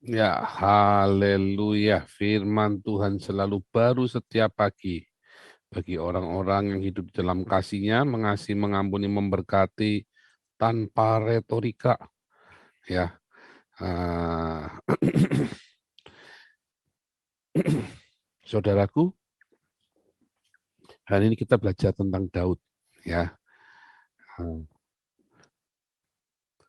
Ya, haleluya. Firman Tuhan selalu baru setiap pagi. Bagi orang-orang yang hidup dalam kasih-Nya, mengasihi, mengampuni, memberkati tanpa retorika. Ya, ah, saudaraku, hari ini kita belajar tentang Daud. Ya,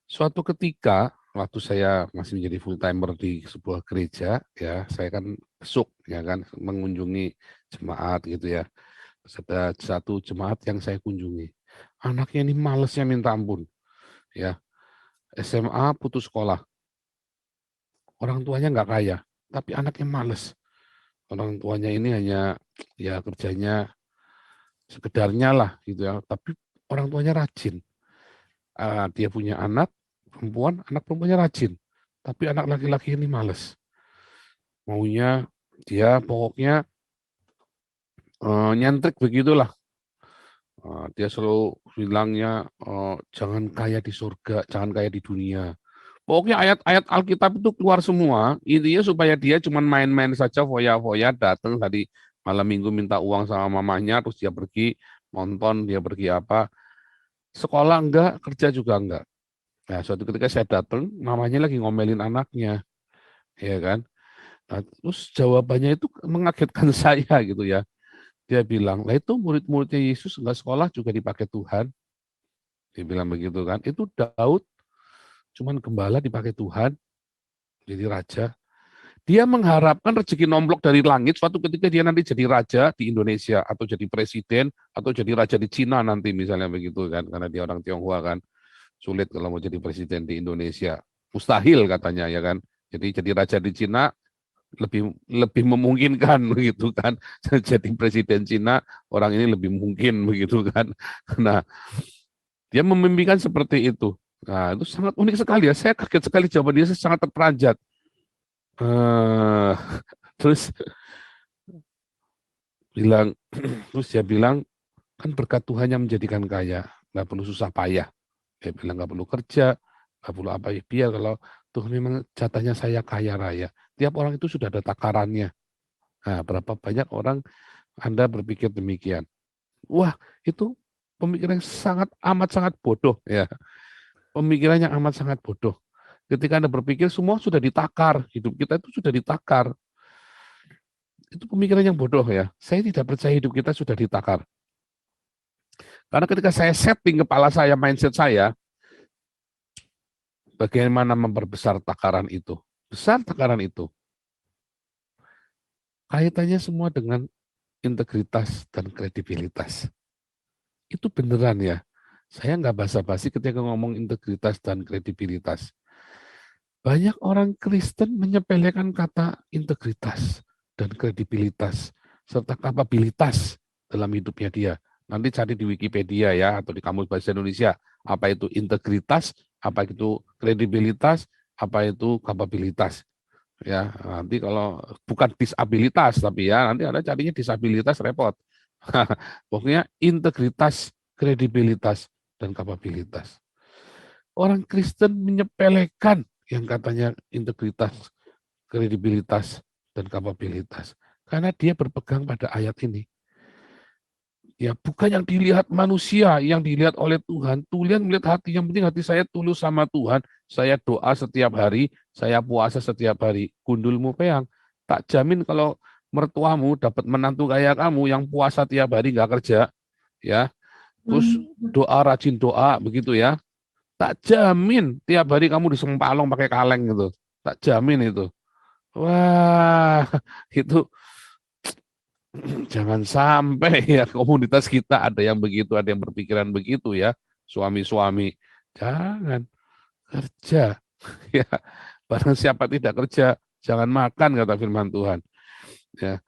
suatu ketika waktu saya masih menjadi full timer di sebuah gereja, ya, saya kan besuk, ya kan, mengunjungi jemaat gitu ya. Terus ada satu jemaat yang saya kunjungi. Anaknya ini malesnya minta ampun, ya. SMA putus sekolah, orang tuanya nggak kaya, tapi anaknya males. Orang tuanya ini hanya ya kerjanya sekedarnya lah gitu ya, tapi orang tuanya rajin. Dia punya anak perempuannya rajin, tapi anak laki-laki ini males. Maunya dia pokoknya nyentrik begitulah. Dia selalu bilangnya jangan kaya di surga, jangan kaya di dunia. Pokoknya ayat-ayat Alkitab itu keluar semua, intinya supaya dia cuma main-main saja, foya-foya, datang tadi malam minggu minta uang sama mamanya, terus dia pergi nonton, dia pergi apa, sekolah enggak, kerja juga enggak. Nah, suatu ketika saya datang, mamanya lagi ngomelin anaknya, ya kan. Nah, terus jawabannya itu mengagetkan saya gitu ya. Dia bilang, lah itu murid-muridnya Yesus enggak sekolah juga dipakai Tuhan. Dia bilang begitu kan. Itu Daud cuman gembala dipakai Tuhan, jadi raja. Dia mengharapkan rezeki nomplok dari langit suatu ketika dia nanti jadi raja di Indonesia atau jadi presiden atau jadi raja di Cina nanti misalnya begitu kan, karena dia orang Tionghoa kan, sulit kalau mau jadi presiden di Indonesia, mustahil katanya ya kan. Jadi raja di Cina lebih lebih memungkinkan begitu kan, jadi presiden Cina orang ini lebih mungkin begitu kan. Nah, dia memimpikan seperti itu. Nah, itu sangat unik sekali ya. Saya kaget sekali jawaban dia, saya sangat terperanjat. Eh, terus bilang terus dia bilang kan berkat Tuhan yang menjadikan kaya, nggak perlu susah payah. Dia bilang nggak perlu kerja, nggak perlu apa ya, biar kalau Tuhan memang jatahnya saya kaya raya. Tiap orang itu sudah ada takarannya. Nah, berapa banyak orang Anda berpikir demikian? Wah, itu pemikiran yang sangat amat sangat bodoh ya. Pemikirannya amat sangat bodoh. Ketika Anda berpikir semua sudah ditakar, hidup kita itu sudah ditakar. Itu pemikiran yang bodoh ya. Saya tidak percaya hidup kita sudah ditakar. Karena ketika saya setting kepala saya, mindset saya, bagaimana memperbesar takaran itu? Besar takaran itu. Kaitannya semua dengan integritas dan kredibilitas. Itu beneran ya. Saya nggak basa-basi ketika ngomong integritas dan kredibilitas. Banyak orang Kristen menyepelekan kata integritas dan kredibilitas serta kapabilitas dalam hidupnya dia. Nanti cari di Wikipedia ya atau di Kamus Bahasa Indonesia apa itu integritas, apa itu kredibilitas, apa itu kapabilitas. Ya, nanti kalau bukan disabilitas tapi ya nanti Anda carinya disabilitas repot. Pokoknya integritas, kredibilitas dan kapabilitas. Orang Kristen menyepelekan yang katanya integritas, kredibilitas, dan kapabilitas. Karena dia berpegang pada ayat ini. Ya, bukan yang dilihat manusia, yang dilihat oleh Tuhan. Tuhan melihat hati, yang penting hati saya tulus sama Tuhan. Saya doa setiap hari, saya puasa setiap hari. Gundulmu peang. Tak jamin kalau mertuamu dapat menantu kayak kamu yang puasa tiap hari nggak kerja, ya. Terus doa rajin doa begitu ya. Tak jamin tiap hari kamu disempalong pakai kaleng gitu. Tak jamin itu. Wah, itu jangan sampai ya komunitas kita ada yang begitu, ada yang berpikiran begitu ya. Suami-suami, jangan kerja. Ya, barang siapa tidak kerja, jangan makan kata firman Tuhan. Ya.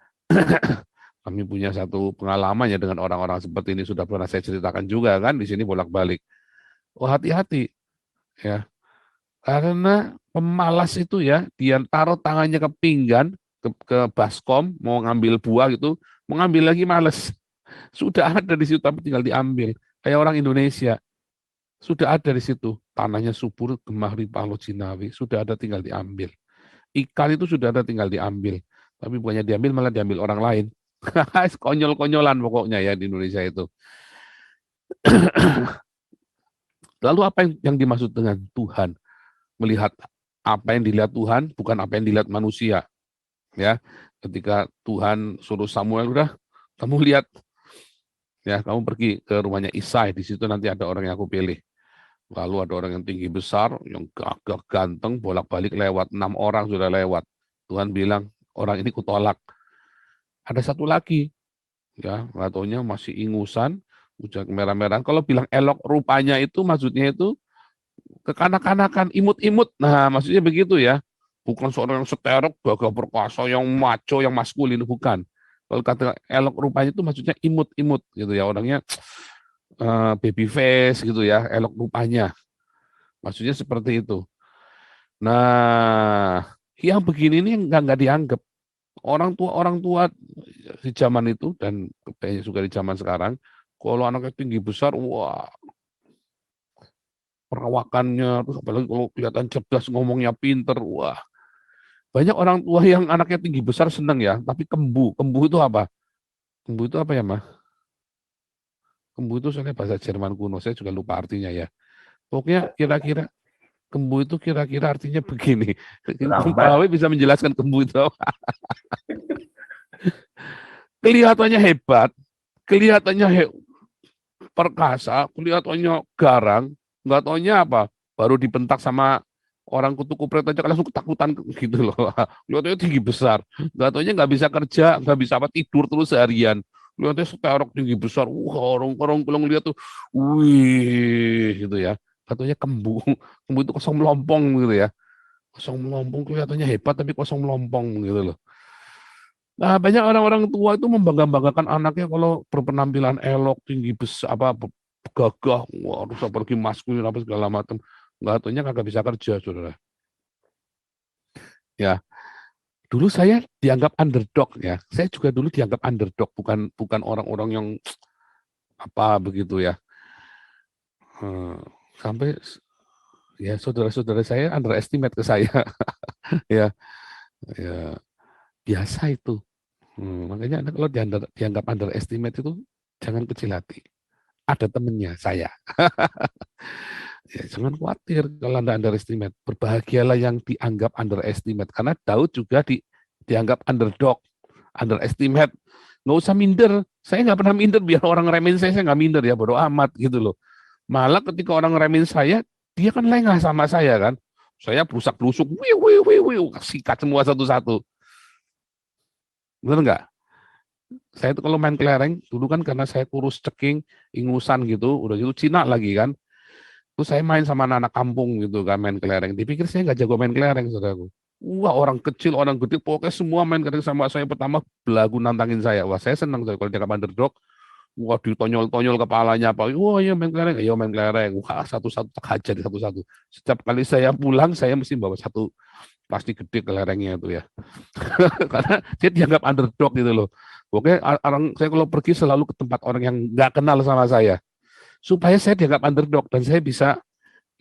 Kami punya satu pengalaman ya dengan orang-orang seperti ini sudah pernah saya ceritakan juga kan di sini bolak-balik. Oh hati-hati ya. Karena pemalas itu ya, dia taruh tangannya ke pinggan, ke baskom, mau ngambil buah gitu, mau ngambil lagi males. Sudah ada di situ, tapi tinggal diambil. Kayak orang Indonesia, sudah ada di situ. Tanahnya subur, gemah ripah, jinawi, sudah ada tinggal diambil. Ikan itu sudah ada tinggal diambil. Tapi bukannya diambil malah diambil orang lain. Konyol-konyolan pokoknya ya di Indonesia itu. Lalu apa yang dimaksud dengan Tuhan? Melihat apa yang dilihat Tuhan, bukan apa yang dilihat manusia. Ya, ketika Tuhan suruh Samuel, udah kamu lihat, ya kamu pergi ke rumahnya Isai, di situ nanti ada orang yang aku pilih. Lalu ada orang yang tinggi besar, yang gagah ganteng, bolak-balik lewat, 6 orang sudah lewat. Tuhan bilang, orang ini kutolak. Ada satu lagi, ya, nggak taunya masih ingusan, ujak merah-merah. Kalau bilang elok rupanya itu maksudnya itu kekanak-kanakan, imut-imut. Nah, maksudnya begitu ya. Bukan seorang yang seterok, gagah perkasa, yang macho, yang maskulin, bukan. Kalau kata elok rupanya itu maksudnya imut-imut gitu ya, orangnya baby face gitu ya, elok rupanya. Maksudnya seperti itu. Nah, yang begini ini nggak dianggap. Orang tua di zaman itu dan kayaknya juga di zaman sekarang, kalau anaknya tinggi besar, wah perawakannya, terus apalagi kalau kelihatan cerdas, ngomongnya pinter, wah. Banyak orang tua yang anaknya tinggi besar seneng ya, tapi kembu. Kembu itu apa? Kembu itu apa ya, Mah? Kembu itu soalnya bahasa Jerman kuno, saya juga lupa artinya ya. Pokoknya kira-kira kembu itu kira-kira artinya begini. Pak Lambat. Awi bisa menjelaskan kembu itu apa? Kelihatannya hebat, kelihatannya perkasa, kelihatannya garang, nggak taunya apa, baru dibentak sama orang kutu kupret aja langsung ketakutan gitu loh. Kelihatannya tinggi besar, nggak taunya nggak bisa kerja, nggak bisa apa tidur terus seharian. Kelihatannya seterok tinggi besar, orang-orang kalau ngeliat tuh, wih gitu ya. Katanya kembu, kembu itu kosong melompong gitu ya. Kosong melompong kelihatannya hebat tapi kosong melompong gitu loh. Nah, banyak orang-orang tua itu membangga-banggakan anaknya kalau berpenampilan elok, tinggi besar, apa gagah, wah, harus apalagi maskulin apa segala macam. Nggak taunya kagak bisa kerja, saudara. Ya, dulu saya dianggap underdog ya. Saya juga dulu dianggap underdog, bukan bukan orang-orang yang apa begitu ya. Hmm, sampai ya saudara-saudara saya underestimate ke saya. Ya, ya biasa itu. Makanya Anda kalau dianggap underestimate itu jangan kecil hati. Ada temennya saya. Ya, jangan khawatir kalau Anda underestimate. Berbahagialah yang dianggap underestimate. Karena Daud juga dianggap underdog, underestimate. Nggak usah minder. Saya nggak pernah minder. Biar orang remehin saya nggak minder ya. Bodo amat gitu loh. Malah ketika orang remehin saya, dia kan lengah sama saya kan. Saya berusak-berusuk. Wiu, wiu, wiu, wiu. Sikat semua satu-satu. Benar nggak? Saya itu kalau main kelereng, dulu kan karena saya kurus ceking, ingusan gitu, udah gitu Cina lagi kan. Terus saya main sama anak-anak kampung gitu kan, main kelereng. Dipikir saya nggak jago main kelereng, saudaraku. Wah, orang kecil, orang gede, pokoknya semua main kelereng sama saya. Pertama belagu nantangin saya. Wah, saya senang kalau dia underdog. Wah, ditonyol-tonyol kepalanya apa. Wah, iya main kelereng. Ayo main kelereng. Wah, satu-satu tak hajar satu-satu. Setiap kali saya pulang, saya mesti bawa satu plastik gede kelerengnya itu ya. Karena dia dianggap underdog gitu loh. Pokoknya orang saya kalau pergi selalu ke tempat orang yang nggak kenal sama saya. Supaya saya dianggap underdog dan saya bisa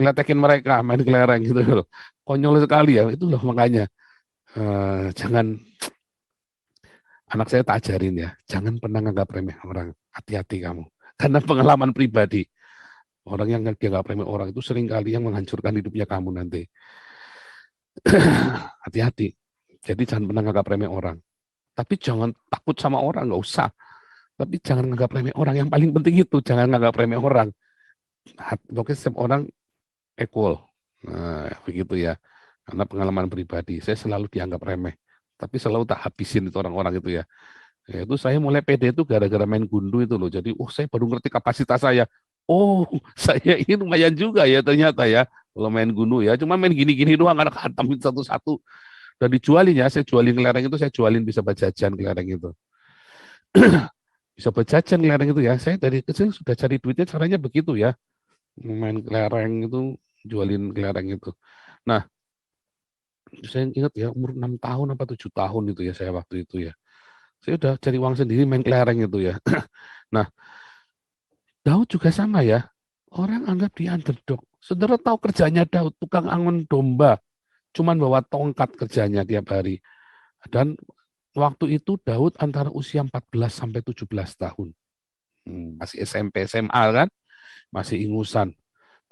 ngeletekin mereka main kelereng gitu loh. Konyol sekali ya, itu loh makanya jangan anak saya tak ajarin ya, jangan pernah nganggap remeh orang, hati-hati kamu. Karena pengalaman pribadi, orang yang dianggap remeh orang itu sering kali yang menghancurkan hidupnya kamu nanti. Hati-hati. Jadi jangan pernah nganggap remeh orang. Tapi jangan takut sama orang, nggak usah. Tapi jangan nganggap remeh orang. Yang paling penting itu, jangan nganggap remeh orang. Pokoknya setiap orang equal. Nah, begitu ya. Karena pengalaman pribadi, saya selalu dianggap remeh. Tapi selalu tak habisin itu orang-orang itu ya. Ya, itu saya mulai pede itu gara-gara main gundu itu loh. Jadi, saya baru ngerti kapasitas saya. Oh, saya ini lumayan juga ya ternyata ya. Kalau main gundu ya, cuma main gini-gini doang, anak hantam satu-satu. Dan dijualin ya, saya jualin kelereng itu, saya jualin bisa berjajan kelereng itu. Bisa berjajan kelereng itu ya. Saya dari kecil sudah cari duitnya caranya begitu ya. Main kelereng itu, jualin kelereng itu. Nah, saya ingat ya umur 6 tahun apa 7 tahun itu ya saya waktu itu ya. Saya udah cari uang sendiri main kelereng itu ya. Nah, Daud juga sama ya. Orang anggap dia underdog. Saudara tahu kerjanya Daud, tukang angon domba. cuman bawa tongkat kerjanya tiap hari. Dan waktu itu Daud antara usia 14 sampai 17 tahun. Masih SMP, SMA kan, masih ingusan.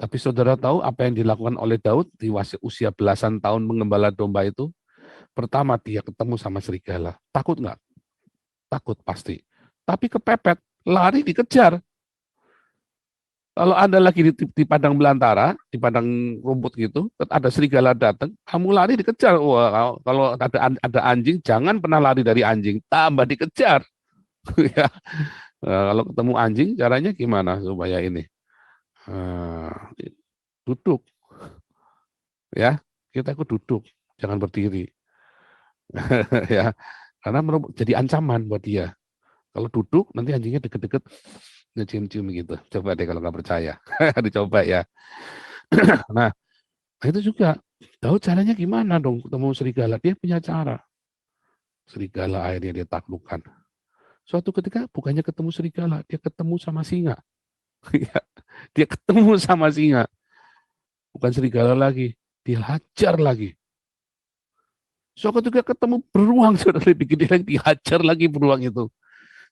Tapi saudara tahu apa yang dilakukan oleh Daud di usia belasan tahun mengembala domba itu? Pertama dia ketemu sama serigala. Takut nggak? Takut pasti. Tapi kepepet, lari dikejar. Kalau Anda lagi di padang belantara, di padang rumput gitu, ada serigala datang, kamu lari dikejar. Wah, kalau ada anjing, jangan pernah lari dari anjing, tambah dikejar. Ya. Kalau ketemu anjing, caranya gimana supaya ini? Duduk, ya. Kita ikut duduk, jangan berdiri. Ya, karena jadi ancaman buat dia. Kalau duduk, nanti anjingnya deket-deket ngecium-cium gitu. Coba deh kalau nggak percaya, dicoba ya. Nah, itu juga tahu caranya gimana dong ketemu serigala. Dia punya cara. Serigala akhirnya dia taklukkan. Suatu ketika bukannya ketemu serigala, dia ketemu sama singa. Dia ketemu sama singa. Bukan serigala lagi, dia hajar lagi. Suatu ketika ketemu beruang, sudah lebih gede lagi, dihajar lagi beruang itu.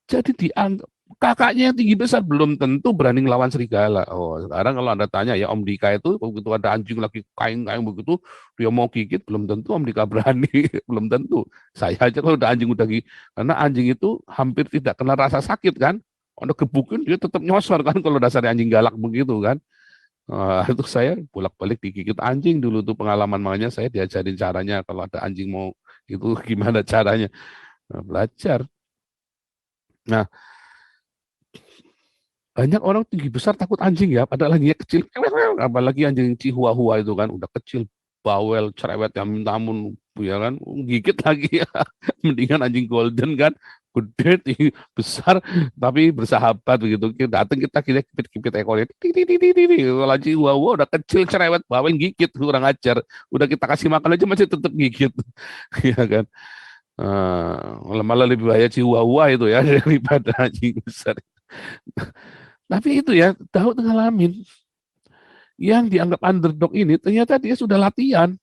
Jadi dianggap kakaknya yang tinggi besar belum tentu berani ngelawan serigala. Oh, sekarang kalau Anda tanya ya Om Dika itu begitu ada anjing lagi kain-kain begitu dia mau gigit belum tentu Om Dika berani, belum tentu. Saya aja kalau udah anjing udah gigit karena anjing itu hampir tidak kenal rasa sakit kan. Anda gebukin dia tetap nyosor kan kalau dasarnya anjing galak begitu kan. Itu saya bolak-balik digigit anjing dulu tuh pengalaman, makanya saya diajarin caranya kalau ada anjing mau itu gimana caranya. Belajar. Nah, banyak orang tinggi besar takut anjing ya, padahal anjingnya kecil, apalagi anjing Chihuahua itu kan, udah kecil, bawel, cerewet, yang minta ampun, ya kan, gigit lagi ya. Mendingan anjing golden kan, gede, tinggi, besar, tapi bersahabat begitu. Kita datang kita kipit ekornya, kalau anjing Chihuahua udah kecil, cerewet, bawel, gigit, kurang ajar. Udah kita kasih makan aja masih tetap gigit, ya kan. Malah lebih bahaya Chihuahua itu ya daripada anjing besar. Tapi itu ya, Daud ngalamin yang dianggap underdog ini ternyata dia sudah latihan.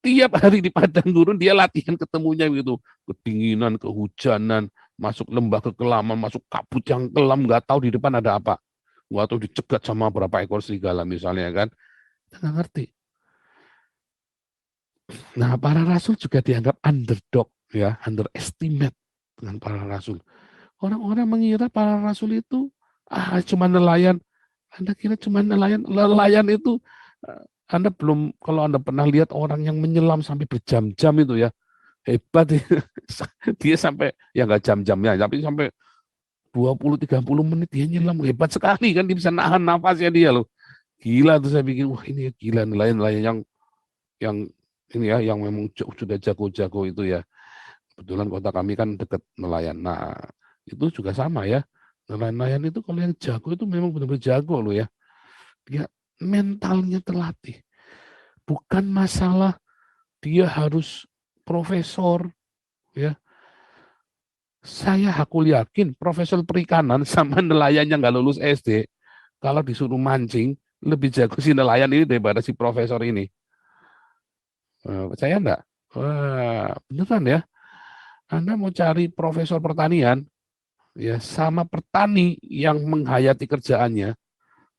Tiap hari di padang gurun dia latihan ketemunya gitu. Kedinginan, kehujanan, masuk lembah kekelaman, masuk kabut yang kelam, nggak tahu di depan ada apa. Nggak tahu dicegat sama berapa ekor serigala misalnya kan. Kita nggak ngerti. Nah, para rasul juga dianggap underdog, ya, underestimate dengan para rasul. Orang-orang mengira para rasul itu cuma nelayan. Anda kira cuma nelayan? Nelayan itu Anda belum, kalau Anda pernah lihat orang yang menyelam sampai berjam-jam itu ya, hebat. Dia sampai, ya nggak jam-jamnya, tapi sampai 20-30 menit dia nyelam, hebat sekali kan, dia bisa nahan nafasnya dia loh. Gila tuh saya pikir, wah ini gila nelayan-nelayan yang ini ya, yang memang sudah jago-jago itu ya. Kebetulan kota kami kan dekat nelayan. Nah, itu juga sama ya. Nelayan-nelayan itu kalau yang jago itu memang benar-benar jago loh ya. Dia mentalnya terlatih. Bukan masalah dia harus profesor ya. Aku yakin profesor perikanan sama nelayan yang nggak lulus SD kalau disuruh mancing lebih jago si nelayan ini daripada si profesor ini. Percaya enggak? Wah, beneran ya. Anda mau cari profesor pertanian, ya sama petani yang menghayati kerjaannya,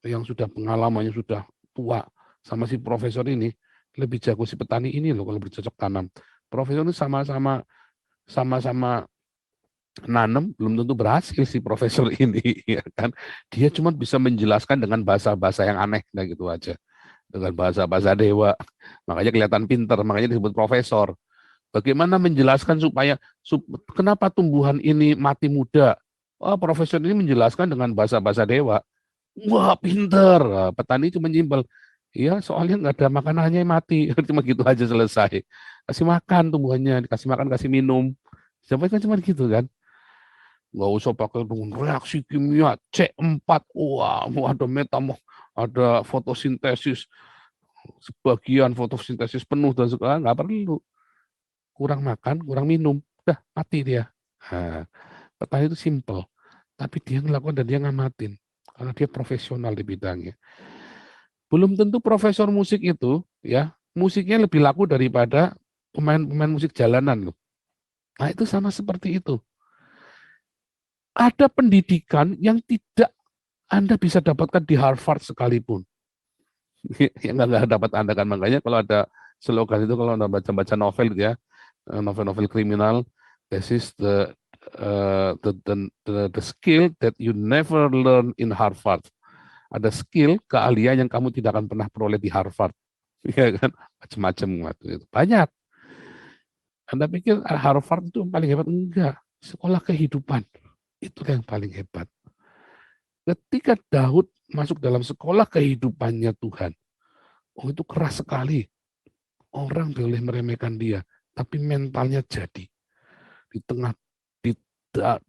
yang sudah pengalamannya sudah tua, sama si profesor ini lebih jago si petani ini loh kalau bercocok tanam. Profesor ini sama-sama nanam belum tentu berhasil si profesor ini, ya kan? Dia cuma bisa menjelaskan dengan bahasa-bahasa yang aneh, nah gitu aja, dengan bahasa-bahasa dewa. Makanya kelihatan pinter, makanya disebut profesor. Bagaimana menjelaskan supaya kenapa tumbuhan ini mati muda? Oh, profesor ini menjelaskan dengan bahasa-bahasa dewa. Wah, pinter. Nah, petani cuma nyimpel. Iya, soalnya nggak ada makanannya mati. Cuma gitu aja selesai. Kasih makan tumbuhannya, dikasih makan, kasih minum. Sampai kan cuma gitu kan. Nggak usah pakai dengan reaksi kimia C4. Wah, ada ada fotosintesis. Sebagian fotosintesis penuh dan segala nggak perlu. Kurang makan, kurang minum, udah mati dia. Nah, petani itu simple, tapi dia ngelakukan dan dia ngamatin karena dia profesional di bidangnya. Belum tentu profesor musik itu ya musiknya lebih laku daripada pemain-pemain musik jalanan loh. Nah itu sama seperti itu. Ada pendidikan yang tidak Anda bisa dapatkan di Harvard sekalipun. Yang nggak dapat Anda kan, makanya kalau ada slogan itu kalau Anda baca-baca novel gitu ya, novel-novel kriminal, this is the skill that you never learn in Harvard. Ada skill, keahlian yang kamu tidak akan pernah peroleh di Harvard. Ya kan, macam-macam itu. Banyak. Anda pikir Harvard itu yang paling hebat? Enggak. Sekolah kehidupan. Itu yang paling hebat. Ketika Daud masuk dalam sekolah kehidupannya Tuhan, oh itu keras sekali. Orang boleh meremehkan dia, tapi mentalnya jadi. Di tengah di,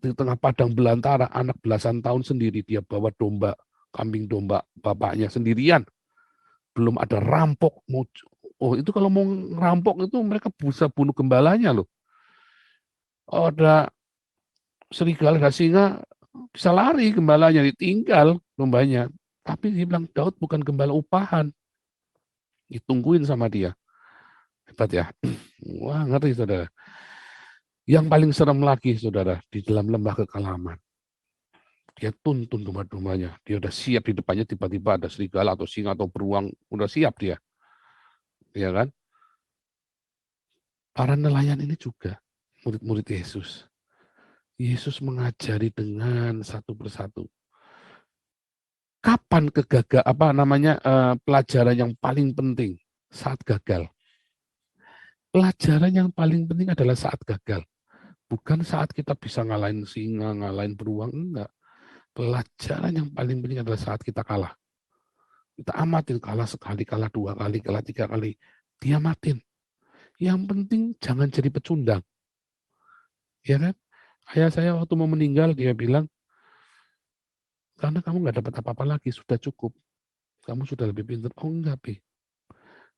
di tengah padang belantara, anak belasan tahun sendiri, dia bawa domba, kambing domba bapaknya sendirian. Belum ada rampok. Oh itu kalau mau ngerampok itu mereka bisa bunuh gembalanya loh. Oh, ada serigala, ada singa, bisa lari gembalanya, ditinggal dombanya. Tapi dia bilang, Daud bukan gembala upahan. Ditungguin sama dia. Hebat ya. Wah, ngeri saudara. Yang paling serem lagi, saudara, di dalam lembah kekalaman. Dia tuntun domba-dombanya. Dia udah siap di depannya, tiba-tiba ada serigala atau singa atau beruang. Udah siap dia. Ya kan? Para nelayan ini juga murid-murid Yesus. Yesus mengajari dengan satu persatu. Kapan pelajaran yang paling penting saat gagal? Pelajaran yang paling penting adalah saat gagal. Bukan saat kita bisa ngalahin singa, ngalahin beruang, enggak. Pelajaran yang paling penting adalah saat kita kalah. Kita amatin, kalah sekali, kalah dua kali, kalah tiga kali. Dia matin. Yang penting jangan jadi pecundang. Ya kan? Ayah saya waktu mau meninggal, dia bilang, karena kamu nggak dapat apa-apa lagi, sudah cukup. Kamu sudah lebih pintar. Oh enggak, Pi.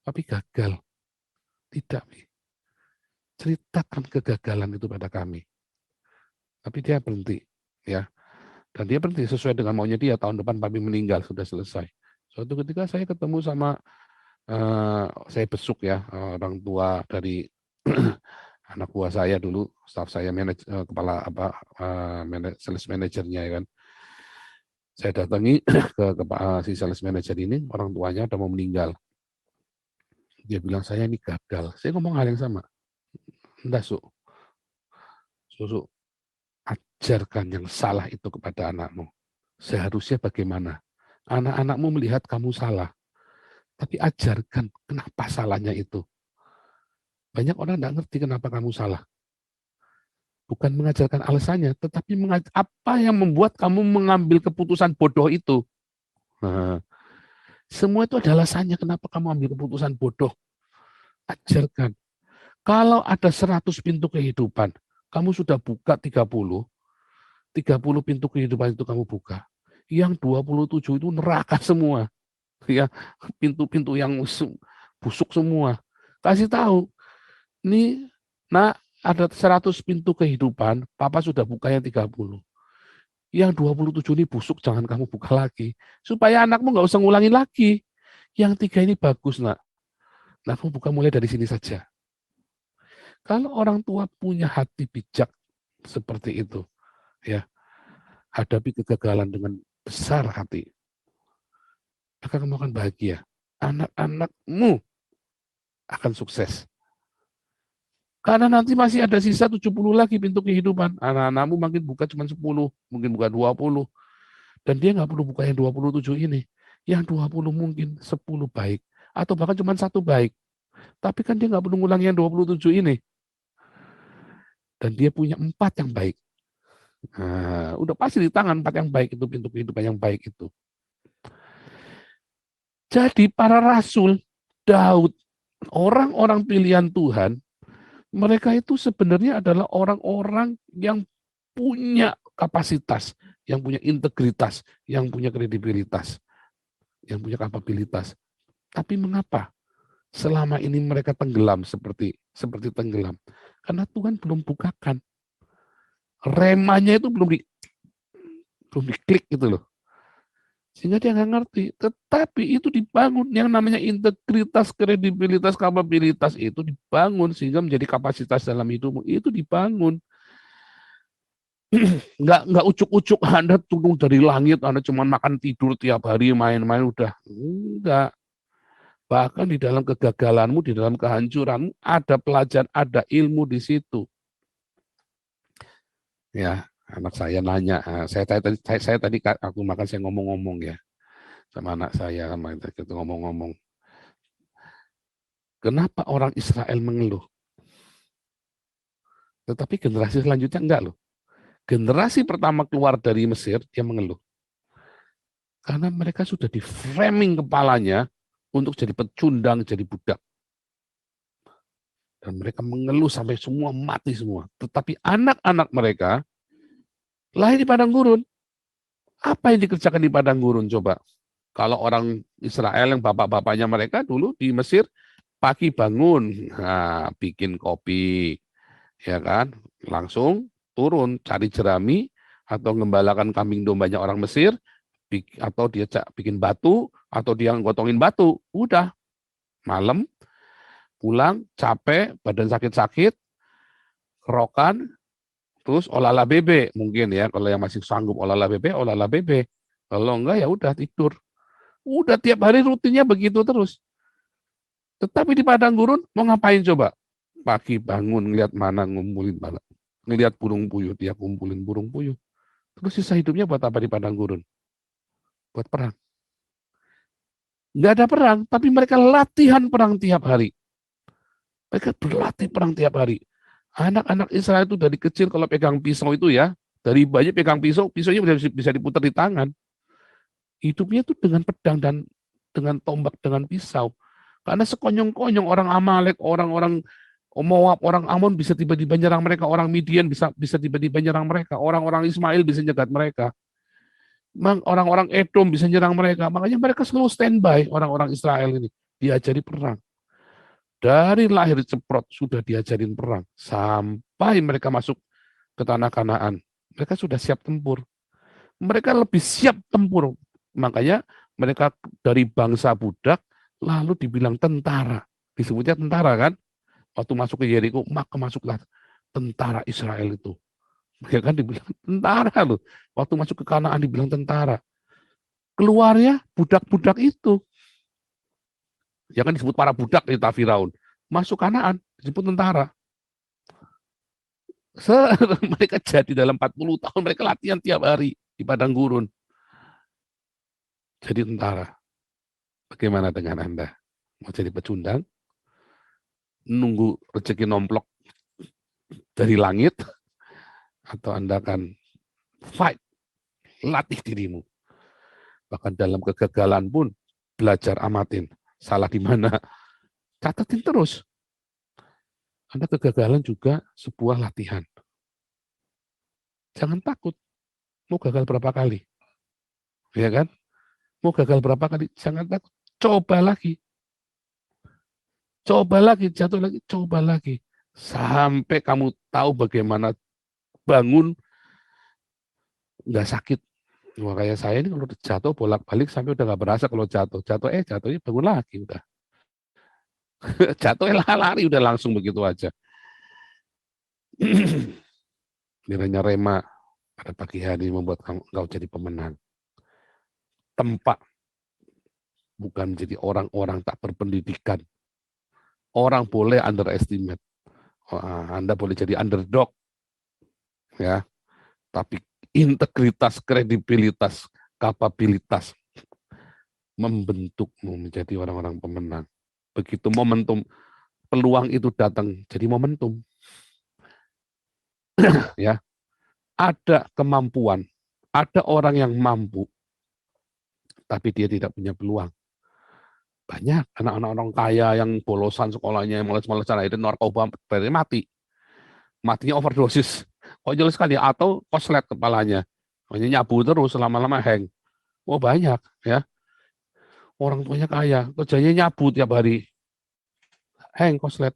Tapi gagal. Tidak, Pi. Ceritakan kegagalan itu pada kami. Tapi dia berhenti. Ya. Dan dia berhenti sesuai dengan maunya dia. Tahun depan Papi meninggal, sudah selesai. Suatu ketika saya ketemu sama, saya besuk ya, orang tua dari anak buah saya dulu, staf saya, kepala sales manajernya ya kan. Saya datangi ke si sales manager ini, orang tuanya udah mau meninggal. Dia bilang, saya ini gagal. Saya ngomong hal yang sama. Enggak, Susu, ajarkan yang salah itu kepada anakmu. Seharusnya bagaimana? Anak-anakmu melihat kamu salah, tapi ajarkan kenapa salahnya itu. Banyak orang tidak ngerti kenapa kamu salah. Bukan mengajarkan alasannya, tetapi apa yang membuat kamu mengambil keputusan bodoh itu. Nah, semua itu ada alasannya kenapa kamu ambil keputusan bodoh. Ajarkan. Kalau ada 100 pintu kehidupan, kamu sudah buka 30 pintu kehidupan itu kamu buka. Yang 27 itu neraka semua. Ya, pintu-pintu yang busuk semua. Kasih tahu, ini nak ada 100 pintu kehidupan, papa sudah buka yang 30. Yang 27 ini busuk, jangan kamu buka lagi. Supaya anakmu nggak usah ngulangin lagi. Yang 3 ini bagus, nak. Nah, kamu buka mulai dari sini saja. Kalau orang tua punya hati bijak seperti itu, ya, hadapi kegagalan dengan besar hati, maka kamu akan bahagia. Anak-anakmu akan sukses. Karena nanti masih ada sisa 70 lagi pintu kehidupan. Anak-anakmu mungkin buka cuma 10, mungkin buka 20. Dan dia nggak perlu buka yang 27 ini. Yang 20 mungkin 10 baik. Atau bahkan cuma 1 baik. Tapi kan dia nggak perlu ngulang yang 27 ini. Dan dia punya 4 yang baik. Nah, udah pasti di tangan 4 yang baik itu, pintu kehidupan yang baik itu. Jadi para rasul, Daud, orang-orang pilihan Tuhan, mereka itu sebenarnya adalah orang-orang yang punya kapasitas, yang punya integritas, yang punya kredibilitas, yang punya kapabilitas. Tapi mengapa selama ini mereka tenggelam seperti tenggelam? Karena Tuhan belum bukakan. Remanya itu belum diklik gitu loh. Sehingga dia nggak ngerti. Tetapi itu dibangun. Yang namanya integritas, kredibilitas, kapabilitas itu dibangun sehingga menjadi kapasitas dalam hidupmu. Itu dibangun. Nggak ucuk-ucuk Anda turun dari langit, Anda cuma makan tidur tiap hari, main-main udah. Enggak. Bahkan di dalam kegagalanmu, di dalam kehancuranmu, ada pelajaran, ada ilmu di situ. Ya, anak saya nanya, saya tadi aku makan saya ngomong-ngomong ya sama anak saya sama itu ngomong-ngomong. Kenapa orang Israel mengeluh? Tetapi generasi selanjutnya enggak loh. Generasi pertama keluar dari Mesir, dia mengeluh. Karena mereka sudah di framing kepalanya untuk jadi pecundang, jadi budak. Dan mereka mengeluh sampai semua mati semua. Tetapi anak-anak mereka lahir di padang gurun. Apa yang dikerjakan di padang gurun coba? Kalau orang Israel yang bapak-bapaknya mereka dulu di Mesir, pagi bangun, nah, bikin kopi, ya kan? Langsung turun cari jerami atau ngembalakan kambing dombanya orang Mesir, atau dia bikin batu, atau dia gotongin batu. Udah, malam pulang capek, badan sakit-sakit, kerokan, terus olahlah bebek mungkin ya. Kalau yang masih sanggup olahlah bebek. Kalau enggak ya udah tidur. Udah tiap hari rutinnya begitu terus. Tetapi di padang gurun mau ngapain coba? Pagi bangun ngeliat mana ngumpulin mana. Ngeliat burung puyuh, dia kumpulin burung puyuh. Terus sisa hidupnya buat apa di padang gurun? Buat perang. Nggak ada perang, tapi mereka latihan perang tiap hari. Mereka berlatih perang tiap hari. Anak-anak Israel itu dari kecil kalau pegang pisau itu ya, dari bayi pegang pisau, pisaunya bisa diputar di tangan. Hidupnya itu dengan pedang dan dengan tombak, dengan pisau. Karena sekonyong-konyong orang Amalek, orang-orang Moab, orang Amon bisa tiba-tiba nyerang mereka, orang Midian bisa tiba-tiba nyerang mereka, orang-orang Ismail bisa nyegat mereka, orang-orang Edom bisa nyerang mereka. Makanya mereka selalu standby, orang-orang Israel ini diajari perang. Dari lahir ceprot sudah diajarin perang sampai mereka masuk ke tanah Kanaan. Mereka sudah siap tempur. Mereka lebih siap tempur. Makanya mereka dari bangsa budak lalu dibilang tentara. Disebutnya tentara kan? Waktu masuk ke Yeriko, maka masuklah tentara Israel itu. Ya kan dibilang tentara loh. Waktu masuk ke Kanaan dibilang tentara. Keluarnya budak-budak itu. Ya kan disebut para budak di Firaun. Masuk Kanaan disebut tentara. Mereka jadi dalam 40 tahun mereka latihan tiap hari di padang gurun. Jadi tentara. Bagaimana dengan Anda? Mau jadi pecundang? Nunggu rezeki nomplok dari langit? Atau Anda akan fight, latih dirimu? Bahkan dalam kegagalan pun belajar amatin. Salah di mana? Catatin terus. Anda kegagalan juga sebuah latihan. Jangan takut. Mau gagal berapa kali? Ya kan? Mau gagal berapa kali? Jangan takut. Coba lagi. Coba lagi, jatuh lagi, coba lagi. Sampai kamu tahu bagaimana bangun nggak sakit. Wah, kayak saya ini kalau jatuh bolak-balik sampai udah nggak berasa kalau jatuh. Jatuhnya bangun lagi udah. Jatuhnya lari udah langsung begitu aja. Nilainya Rema pada pagi hari membuat engkau jadi pemenang. Tempat bukan menjadi orang-orang tak berpendidikan. Orang boleh underestimate. Anda boleh jadi underdog, ya. Tapi integritas, kredibilitas, kapabilitas membentukmu menjadi orang-orang pemenang. Begitu momentum peluang itu datang, jadi momentum. Ya, ada kemampuan, ada orang yang mampu, tapi dia tidak punya peluang. Banyak anak-anak orang kaya yang bolosan sekolahnya, yang males-malesan, akhirnya narkoba, mati. Matinya overdosis. Kok jelas sekali, atau koslet kepalanya. Hanya nyabu terus, lama-lama hang. Oh banyak ya. Orang tuanya kaya, kerjanya nyabu tiap hari. Hang, koslet.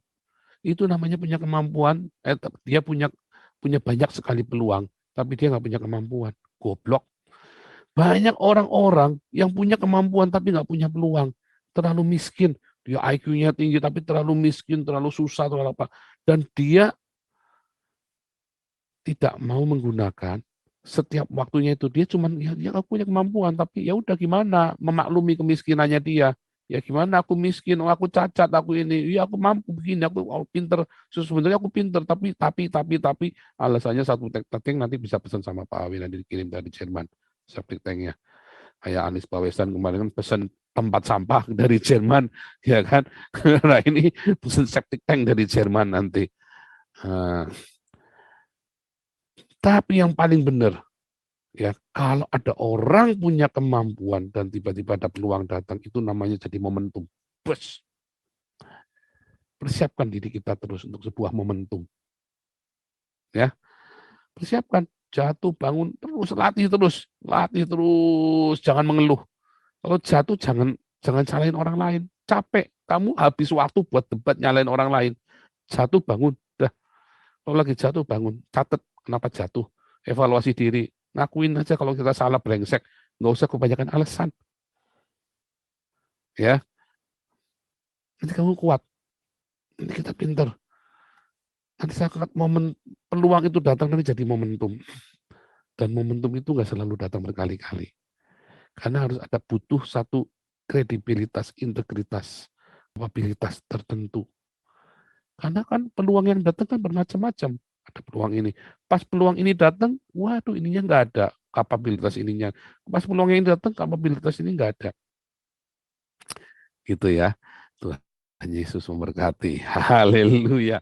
Itu namanya punya kemampuan, dia punya banyak sekali peluang, tapi dia nggak punya kemampuan. Goblok. Banyak orang-orang yang punya kemampuan tapi nggak punya peluang. Terlalu miskin. Dia IQ-nya tinggi tapi terlalu miskin, terlalu susah, terlalu apa. Dan dia tidak mau menggunakan setiap waktunya itu. Dia cuma ya aku punya kemampuan tapi ya udah gimana memaklumi kemiskinannya dia. Ya gimana aku miskin, oh, aku cacat, aku ini, ya aku mampu begini, aku pinter. Sebenarnya aku pinter, tapi alasannya satu tank nanti bisa pesan sama Pak Awi nanti dikirim dari Jerman septic tanknya. Kayak Anies Baswedan kemarin kan pesan tempat sampah dari Jerman, ya kan? Nah ini pesan septic tank dari Jerman nanti. Nah, tapi yang paling benar, ya kalau ada orang punya kemampuan dan tiba-tiba ada peluang datang, itu namanya jadi momentum. Bus, persiapkan diri kita terus untuk sebuah momentum, ya persiapkan jatuh bangun terus latih terus jangan mengeluh. Kalau jatuh jangan salahin orang lain, capek kamu habis waktu buat debat nyalain orang lain. Jatuh bangun, dah. Kalau lagi jatuh bangun, catat kenapa jatuh, evaluasi diri, ngakuin aja kalau kita salah brengsek, nggak usah kebanyakan alasan, ya. Nanti kamu kuat, nanti kita pinter, nanti saat momen peluang itu datang nanti jadi momentum, dan momentum itu nggak selalu datang berkali-kali, karena harus ada butuh satu kredibilitas, integritas, kapabilitas tertentu. Karena kan peluang yang datang kan bermacam-macam. Ada peluang ini. Pas peluang ini datang, waduh ininya nggak ada kapabilitas ininya. Pas peluang ini datang, kapabilitas ini nggak ada. Gitu ya. Tuhan Yesus memberkati. Haleluya.